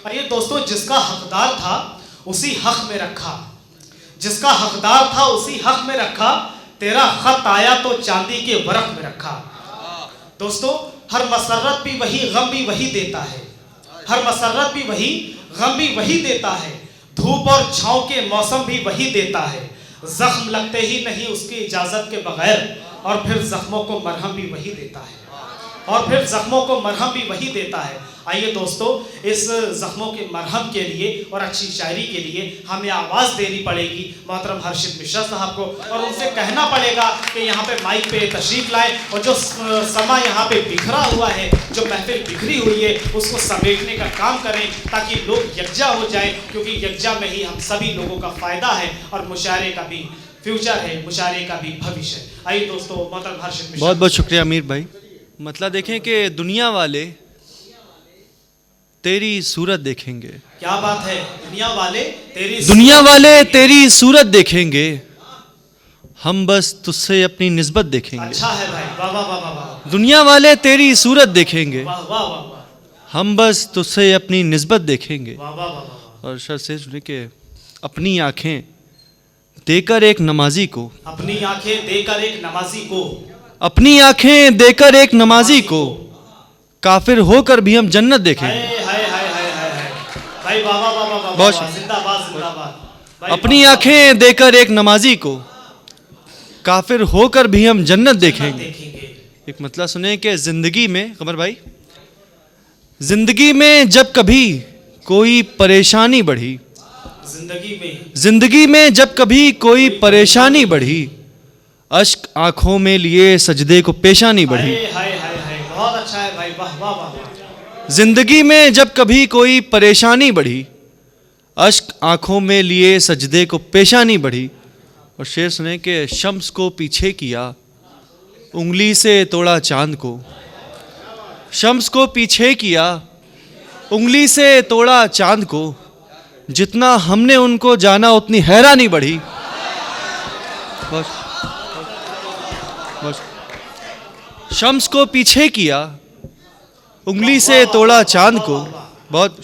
ये दोस्तों, जिसका हकदार था उसी हक में रखा, जिसका हकदार था उसी हक में रखा, तेरा खत आया तो चांदी के वरक में रखा। दोस्तों, हर मसरत भी वही, गम भी वही देता है, हर मसरत भी वही, गम भी वही देता है, धूप और छांव के मौसम भी वही देता है, जख्म लगते ही नहीं उसकी इजाजत के बगैर, और फिर जख्मों को मरहम भी वही देता है, और फिर जख्मों को मरहम भी वही देता है। आइए दोस्तों, इस जख्मों के मरहम के लिए और अच्छी शायरी के लिए हमें आवाज़ देनी पड़ेगी मोहतरम हर्षित मिश्रा साहब को, और उनसे कहना पड़ेगा कि यहाँ पे माइक पे तशरीफ़ लाएं, और जो समा यहाँ पे बिखरा हुआ है, जो महफिल बिखरी हुई है, उसको समेटने का काम करें ताकि लोग यकजा हो जाएं, क्योंकि यकजा में ही हम सभी लोगों का फ़ायदा है और मुशायरे का भी फ्यूचर है, मुशायरे का भी भविष्य है। आइए दोस्तों, मोहतरम हर्षित मिश्रा। बहुत बहुत शुक्रिया अमीर भाई। मतलब देखें कि दुनिया वाले तेरी सूरत देखेंगे। क्या बात है, दुनिया वाले तेरी सूरत देखेंगे, हम बस तुझसे अपनी निस्बत देखेंगे। अच्छा है भाई, वाह वाह वाह वाह। दुनिया वाले तेरी सूरत देखेंगे, वाह वाह वाह, हम बस तुझसे अपनी निस्बत देखेंगे। वाह वाह वाह। और शर्त से सुने कि अपनी आंखें देकर एक नमाजी को, अपनी आंखें देकर एक नमाजी को, अपनी आंखें देकर एक नमाजी को, काफिर होकर भी हम जन्नत देखेंगे। हाय हाय हाय हाय हाय भाई, वाह वाह वाह वाह, बहुत जिंदाबाद जिंदाबाद। अपनी आंखें देकर एक नमाजी को, काफिर होकर भी हम जन्नत देखेंगे। एक मतलब सुने कि जिंदगी में, कमर भाई, जिंदगी में जब कभी कोई परेशानी बढ़ी, जिंदगी में जब कभी कोई परेशानी बढ़ी, अश्क आंखों में लिए सजदे को पेशानी बढ़ी। हाय हाय हाय, बहुत अच्छा है भाई, वाह वाह वाह। जिंदगी में जब कभी कोई परेशानी बढ़ी, अश्क आंखों में लिए सजदे को पेशानी बढ़ी। और शेर सुने कि शम्स को पीछे किया, उंगली से तोड़ा चांद को, शम्स को पीछे किया, उंगली से तोड़ा चांद को, जितना हमने उनको जाना उतनी हैरानी बढ़ी। बस बस। शम्स को पीछे किया, उंगली से तोड़ा चांद को, बहुत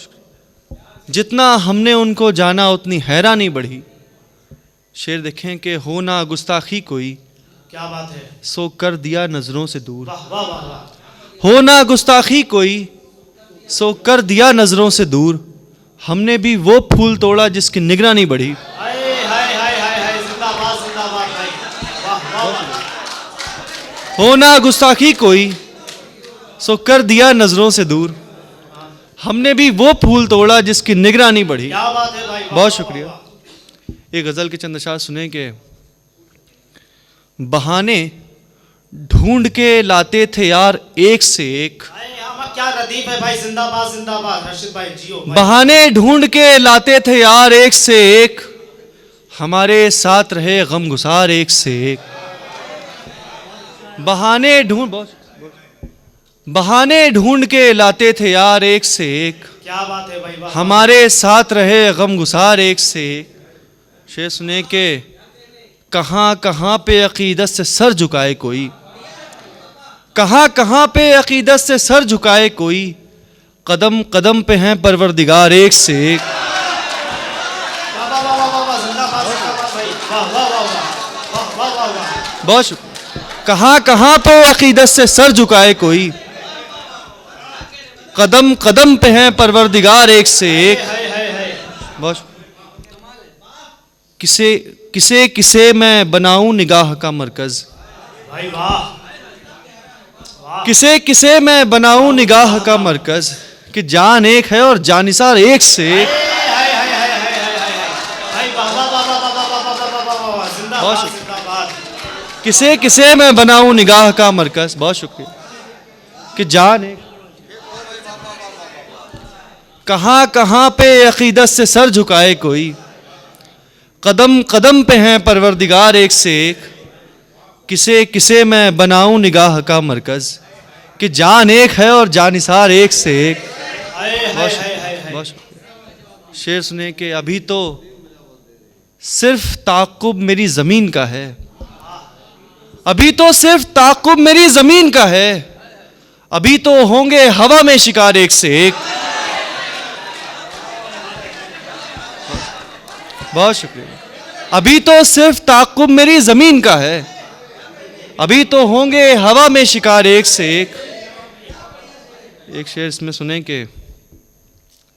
जितना हमने उनको जाना उतनी हैरानी बढ़ी। शेर देखें कि हो ना गुस्ताखी कोई, क्या बात है, सो कर दिया नजरों से दूर। वाह वाह वाह। हो ना गुस्ताखी कोई, सो कर दिया नजरों से दूर, हमने भी वो फूल तोड़ा जिसकी निगरानी बढ़ी। हाय हाय हाय हाय हाय, जिंदाबाद जिंदाबाद भाई, वाह वाह वाह। हो ना गुस्ताखी कोई, सो कर दिया नजरों से दूर, हमने भी वो फूल तोड़ा जिसकी निगरानी बढ़ी। क्या बात है भाई, बहुत शुक्रिया। एक गजल के चंद अशार सुने के बहाने ढूंढ के लाते थे यार एक से एक, क्या रदीफ है भाई, जिंदाबाद जिंदाबाद हर्षित भाई, जियो भाई। बहाने ढूंढ के लाते थे यार एक से एक, हमारे साथ रहे गमगुसार एक से एक। बहाने ढूंढ के लाते थे यार एक से एक, क्या बात है भाई, वाह। हमारे साथ रहे गमगुसार एक से एक। शेर सुने के कहाँ कहाँ पे अकीदत से सर झुकाए कोई, कहाँ कहाँ पे अकीदत से सर झुकाए कोई, कदम कदम पे हैं परवरदिगार एक से एक। बहुत शुक्रिया। कहाँ कहाँ पे अकीदत से सर झुकाए कोई, कदम कदम पे हैं परवरदिगार एक से एक। बहुत किसे किसे किसे मैं बनाऊं निगाह का मरकज, भाई वाह। किसे किसे मैं बनाऊं निगाह का मरकज, कि जान एक है और जानिसार एक से एक। किसे किसे मैं बनाऊं निगाह का मरकज, बहुत शुक्रिया, कि जान एक। कहाँ कहाँ पे अकीदत से सर झुकाए कोई, कदम कदम पे हैं परवरदिगार एक से एक, किसे किसे मैं बनाऊं निगाह का मरकज, कि जान एक है और जानिसार एक से एक। शेर सुने कि अभी तो सिर्फ ताक़ुब मेरी ज़मीन का है, अभी तो सिर्फ ताक़ुब मेरी ज़मीन का है, अभी तो होंगे हवा में शिकार एक से एक। बहुत शुक्रिया। अभी तो सिर्फ ताक़ुब मेरी ज़मीन का है, अभी तो होंगे हवा में शिकार एक से एक। एक शेर इसमें सुने कि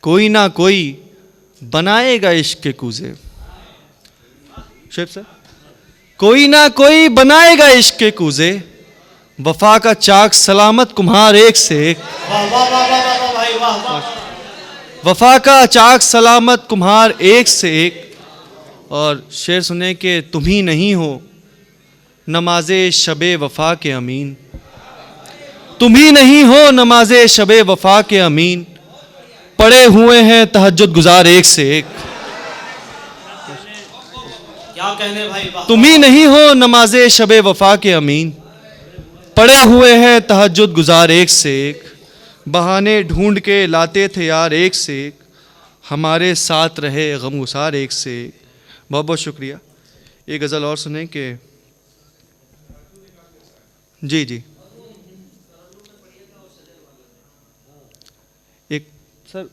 कोई ना कोई बनाएगा इश्क के कूजे। शेर सर, कोई ना कोई बनाएगा इश्क के कूजे, वफा का चाक सलामत कुम्हार एक से एक। वाह वाह वाह वाह वाह भाई वाह वाह। वफा का चाक सलामत कुम्हार एक से एक। और शेर सुने कि तुम ही नहीं हो नमाज़े शबे वफा के अमीन, तुम ही नहीं हो नमाज़े शबे वफा के अमीन, पड़े हुए हैं तहज्जुद गुजार एक से एक। क्या कहने भाई वाह। तुम ही नहीं हो नमाज़े शबे वफा के अमीन, पड़े हुए हैं तहज्जुद गुजार एक से एक। बहाने ढूंढ के लाते थे यार एक से एक, हमारे साथ रहे गमगुसार एक से एक। बहुत बहुत शुक्रिया। एक गज़ल और सुने कि जी जी एक सर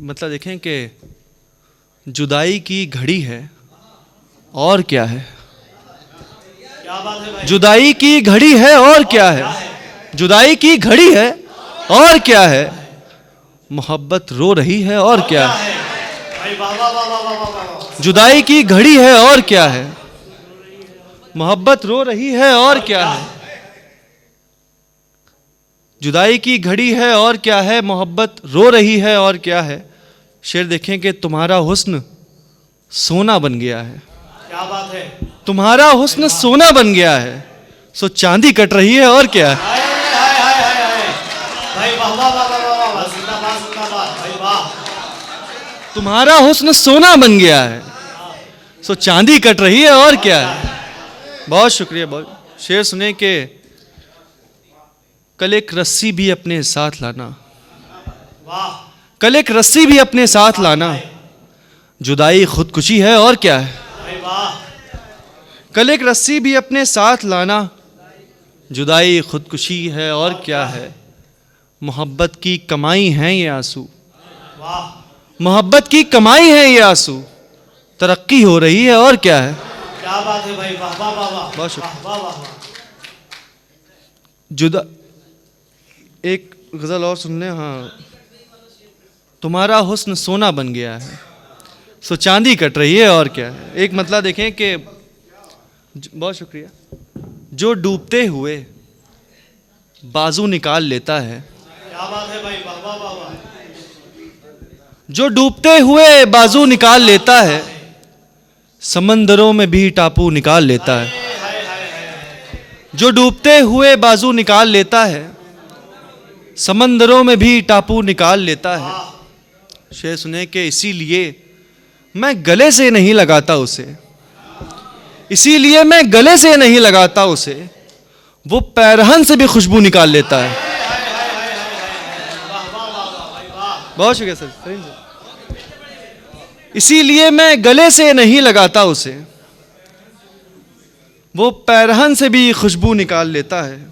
मतलब देखें कि जुदाई की घड़ी है और क्या है, क्या बात है भाई। जुदाई की घड़ी है और क्या है, जुदाई की घड़ी है और क्या है, मोहब्बत रो रही है और क्या है, भाई वाह वाह वाह वाह वाह वाह वाह। जुदाई की घड़ी है और क्या है, मोहब्बत रो रही है और क्या है, जुदाई की घड़ी है और क्या है, मोहब्बत रो रही है और क्या है। शेर देखें कि तुम्हारा हुस्न सोना बन गया है, क्या बात है। तुम्हारा हुस्न सोना बन गया है, सो चांदी कट रही है और क्या है। हाय हाय हाय हाय हाय भाई वाह वाह वाह वाह वाह वाह। जिंदाबाद भाई वाह। तुम्हारा हुस्न सोना बन गया है, सो चांदी कट रही है और क्या है। बहुत शुक्रिया। बहुत शेर सुने कि कल एक रस्सी भी अपने साथ लाना, वाह कल एक रस्सी भी अपने साथ लाना, जुदाई खुदकुशी है और क्या है। भाई वाह। कल एक रस्सी भी अपने साथ लाना, जुदाई खुदकुशी है और क्या है, मोहब्बत की कमाई हैं ये आंसू, वाह मोहब्बत की कमाई है ये आंसू, तरक्की हो रही है और क्या है। क्या बात है भाई वाह वाह वाह वाह। बहुत शुक्रिया। वाह वाह वाह। जुदा एक गज़ल और सुन लें। हाँ, तुम्हारा हुस्न सोना बन गया है, सो चांदी कट रही है और क्या है। एक मतलब देखें कि बहुत शुक्रिया, जो डूबते हुए बाजू निकाल लेता है, क्या बात है भाई वाह वाह वाह वाह। जो डूबते हुए बाजू निकाल लेता है, समंदरों में भी टापू निकाल लेता है, हाय हाय हाय। जो डूबते हुए बाजू निकाल लेता है, समंदरों में भी टापू निकाल लेता है। शेर सुने कि इसीलिए मैं गले से नहीं लगाता उसे, इसीलिए मैं गले से नहीं लगाता उसे, वो पैरहन से भी खुशबू निकाल लेता है। बहुत शुक्रिया सर, सही सर। इसीलिए मैं गले से नहीं लगाता उसे, वो पैरहन से भी खुशबू निकाल लेता है।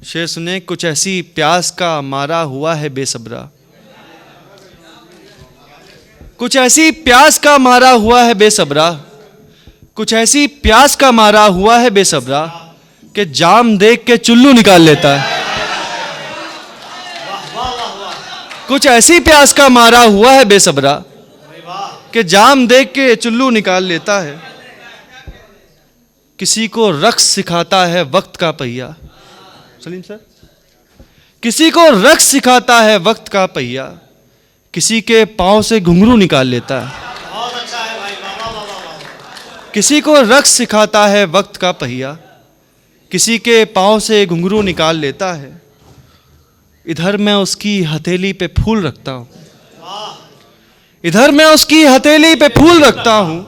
शेर सुने कुछ ऐसी प्यास का मारा हुआ है बेसब्रा, कुछ ऐसी प्यास का मारा हुआ है बेसब्रा, कुछ ऐसी प्यास का मारा हुआ है बेसब्रा, कि जाम देख के चुल्लू निकाल लेता है। कुछ ऐसी प्यास का मारा हुआ है बेसब्रा, कि जाम देख के चुल्लू निकाल लेता है। किसी को रक्स सिखाता है वक्त का पहिया, सलीम सर, किसी को रक्स सिखाता है वक्त का पहिया, किसी के पांव से घुंघरू निकाल लेता है। बहुत अच्छा है भाई वाह वाह वाह वाह। किसी को रक्स सिखाता है वक्त का पहिया, किसी के पांव से घुंघरू निकाल लेता है। इधर मैं उसकी हथेली पे फूल रखता हूँ, इधर मैं उसकी हथेली पे फूल रखता हूँ,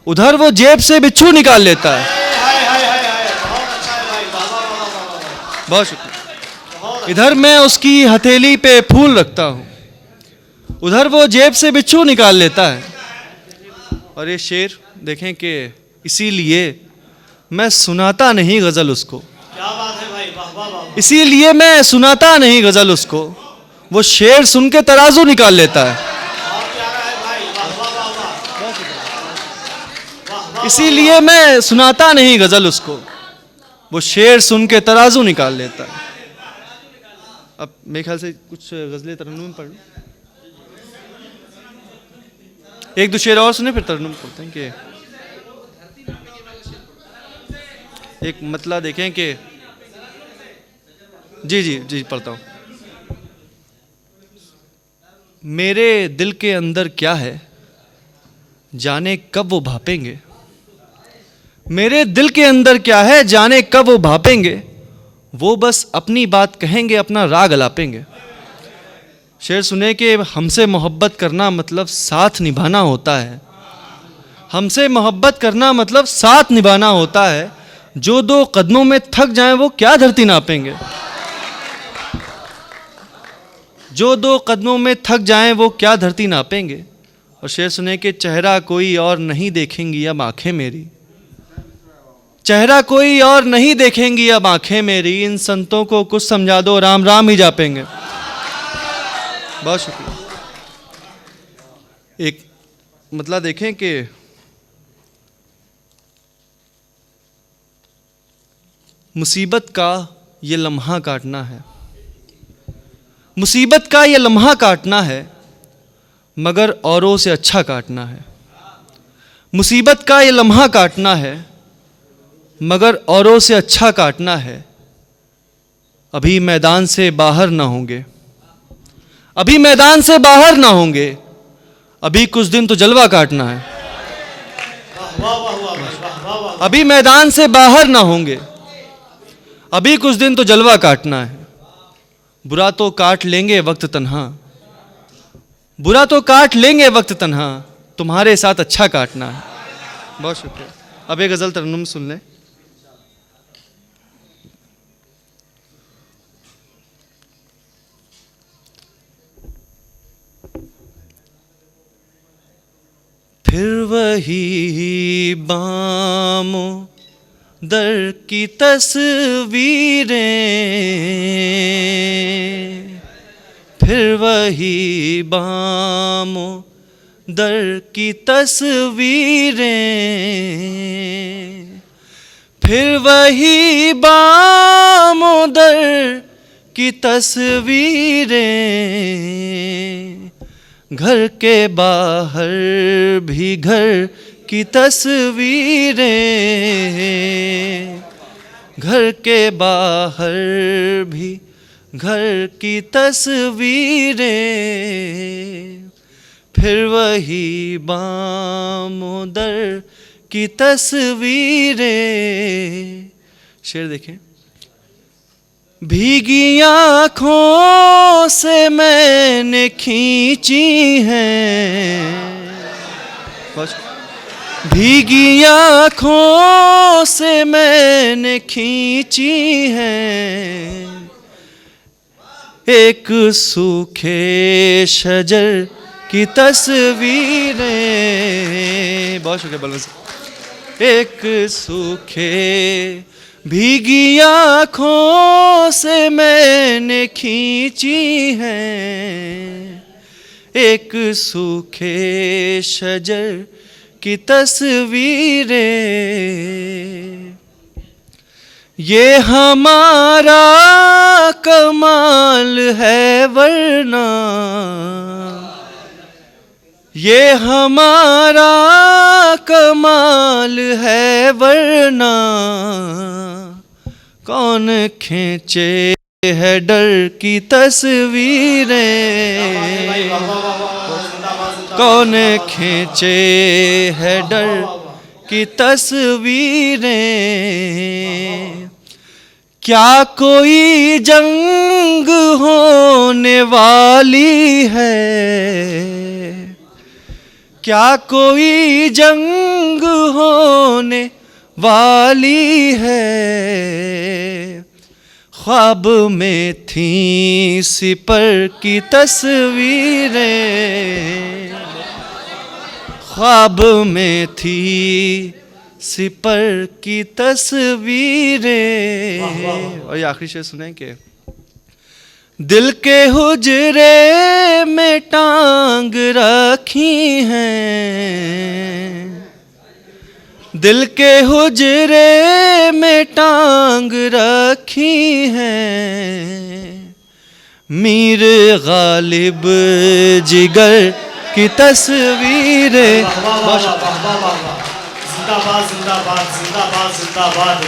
उधर वो जेब से बिच्छू निकाल लेता है। हाय हाय हाय हाय। बहुत अच्छा है भाई वाह वाह वाह वाह वाह। बहुत शुक्रिया। इधर मैं उसकी हथेली पे फूल रखता हूँ, उधर वो जेब से बिच्छू निकाल लेता है। और ये शेर देखें कि इसीलिए मैं सुनाता नहीं गज़ल उसको, क्या बात है भाई वाह वाह वाह। इसीलिए मैं सुनाता नहीं गज़ल उसको, वो शेर सुन के तराजू निकाल लेता है। बहुत प्यारा है भाई वाह वाह वाह वाह। इसीलिए मैं सुनाता नहीं गजल उसको, वो शेर सुन के तराजू निकाल लेता है। अब मेरे ख्याल से कुछ गजलें तरन्नुम पढ़ लूं, एक दो शेर और सुने फिर तरन्नुम पढ़ते हैं। कि एक मतला देखें कि जी जी जी पढ़ता हूँ। मेरे दिल के अंदर क्या है जाने कब वो भापेंगे, मेरे दिल के अंदर क्या है जाने कब वो भापेंगे, वो बस अपनी बात कहेंगे अपना राग अलापेंगे। शेर सुने कि हमसे मोहब्बत करना मतलब साथ निभाना होता है, हमसे मोहब्बत करना मतलब साथ निभाना होता है, जो दो कदमों में थक जाएं वो क्या धरती नापेंगे, जो दो कदमों में थक जाएं वो क्या धरती नापेंगे। और शेर सुने कि चेहरा कोई और नहीं देखेंगी अब आंखें मेरी, चेहरा कोई और नहीं देखेंगी अब आंखें मेरी, इन संतों को कुछ समझा दो राम राम ही जापेंगे। बहुत शुक्रिया। एक मतलब देखें कि मुसीबत का ये लम्हा काटना है, मुसीबत का ये लम्हा काटना है, मगर औरों से अच्छा काटना है, मुसीबत का ये लम्हा काटना है, मगर औरों से अच्छा काटना है। अभी मैदान से बाहर ना होंगे, अभी मैदान से बाहर ना होंगे, अभी कुछ दिन तो जलवा काटना है। अभी मैदान से बाहर ना होंगे, अभी कुछ दिन तो जलवा काटना है। बुरा तो काट लेंगे वक्त तन्हा, बुरा तो काट लेंगे वक्त तन्हा, तुम्हारे साथ अच्छा काटना है। बहुत शुक्रिया। अब एक गजल तरन्नुम सुन लें। फिर वही बामों दर की तस्वीरें, फिर वही बामों दर की तस्वीरें, फिर वही बामों दर की तस्वीरें, घर के बाहर भी घर की तस्वीरें, घर के बाहर भी घर की तस्वीरें, फिर वही बामों दर की तस्वीरें। शेर देखें। भीगी आँखों से मैंने खींची हैं, भीगी आँखों से मैंने खींची हैं, एक सूखे शजर की तस्वीरें। बहुत शुक्रिया बलवंत साहब। एक सूखे भीगी आँखों से मैंने खींची हैं, एक सूखे शजर की तस्वीरें। ये हमारा कमाल है वरना, ये हमारा कमाल है वरना, कौन खींचे है डर की तस्वीरें, कौन खींचे है डर की तस्वीरें। क्या कोई जंग होने वाली है, क्या कोई जंग होने वाली है, ख्वाब में थी सिपर की तस्वीरें, ख्वाब में थी सिपर की तस्वीरें। और ये आखिरी शेर सुने के दिल के हुजरे में टांग रखी हैं, दिल के हुजरे में टांग रखी हैं, मीर गालिब जिगर की तस्वीरें। वाह वाह वाह वाह वाह वाह वाह। जिंदाबाद जिंदाबाद जिंदाबाद जिंदाबाद।